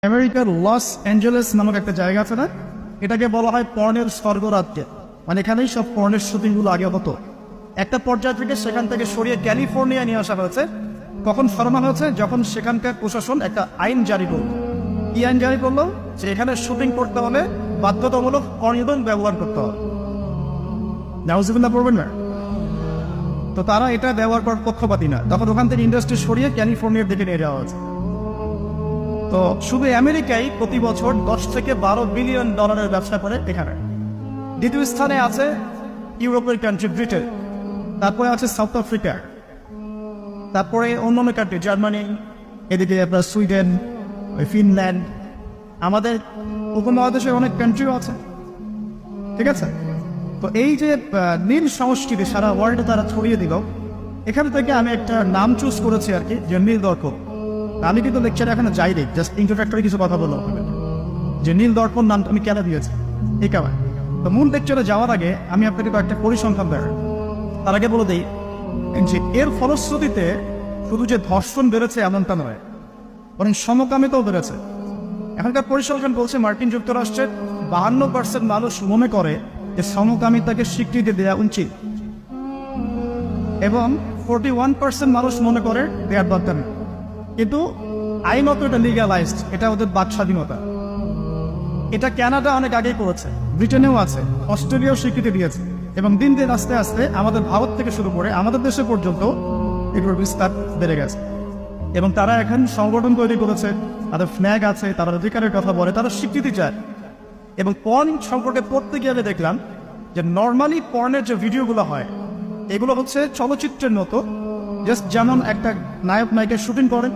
আমেরিকার Los Angeles নামক একটা জায়গা আছে না, এটাকে বলা হয় পর্নের স্বর্গরাজ্য। মানে এখানেই সব পর্নের শুটিংগুলো আগে হতো। একটা পর্যায় থেকে সেখান থেকে সরিয়ে ক্যালিফোর্নিয়া নিয়ে আসা হয়েছে। কখন সরানো হয়েছে? যখন সেখানকার প্রশাসন একটা আইন জারি করল। কি আইন জারি করলো? যে এখানে শুটিং করতে হলে বাধ্যতামূলক কর্নিদন ব্যবহার করতে হবে। নাউজুবিল্লাহ পড়বেন না। তো তারা এটা ব্যবহার করার পক্ষপাতী না, তখন ওখান থেকে ইন্ডাস্ট্রি সরিয়ে ক্যালিফোর্নিয়ার দিকে নিয়ে যাওয়া হয়েছে। তো শুধু আমেরিকায় প্রতি বছর 10 থেকে 12 বিলিয়ন ডলারের ব্যবসা করে এখানে। দ্বিতীয় স্থানে আছে ইউরোপের কান্ট্রি ব্রিটেন, তারপরে আছে সাউথ আফ্রিকা, তারপরে অন্যান্য কান্ট্রি জার্মানি, এদিকে আপনার সুইডেন, ফিনল্যান্ড, আমাদের উপমহাদেশে অনেক কান্ট্রিও আছে। ঠিক আছে? তো এই যে নীল সংস্কৃতি সারা ওয়ার্ল্ডে তারা ছড়িয়ে দিল, এখান থেকে আমি একটা নাম চুজ করেছি আর কি, যে নীল দর্পণ। আমি কিন্তু লেকচারে এখানে যাইনি, জাস্ট ইন্ট্রোডাক্টরি কিছু কথা বললাম যে নীল দর্পণ নামটা আমি কেন দিয়েছি এই কারণে। তো মূল লেকচারে যাওয়ার আগে আমি আপনাকে কয়েকটা পরিসংখ্যান দেখাই। তার আগে বলে দিই যে এর ফলশ্রুতিতে শুধু যে ধর্ষণ বেড়েছে এমনটা নয়, বরং সমকামিতাও বেড়েছে। এখনকার পরিসংখ্যান বলছে মার্কিন যুক্তরাষ্ট্রের 52% মানুষ মনে করে যে সমকামিতাকে স্বীকৃতি দেওয়া উচিত, এবং 41% মানুষ মনে করে দেওয়ার দরকার নেই। কিন্তু আইনত এটা লিগালাইজড, এটা ওদের বাক স্বাধীনতা। এটা কানাডা অনেক আগেই করেছে, ব্রিটেনেও আছে, অস্ট্রেলিয়াও স্বীকৃতি দিয়েছে, এবং দিন দিন আস্তে আস্তে আমাদের ভারত থেকে শুরু করে আমাদের দেশে পর্যন্ত এগুলোর বিস্তার বেড়ে গেছে। এবং তারা এখন সংগঠন তৈরি করেছে, তাদের ফ্ল্যাগ আছে, তারা অধিকারের কথা বলে, তারা স্বীকৃতি চায়। এবং পর্ন সম্পর্কে পড়তে গিয়ে আমি দেখলাম যে নর্মালি পর্নের যে ভিডিওগুলো হয় এগুলো হচ্ছে চলচ্চিত্রের মতো, জাস্ট যেমন একটা নায়ক নায়িকা শুটিং করে,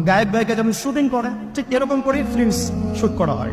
গায়ক গায়িকা যেমন শুটিং করে, ঠিক এরকম করেই ফিল্মস শুট করা হয়।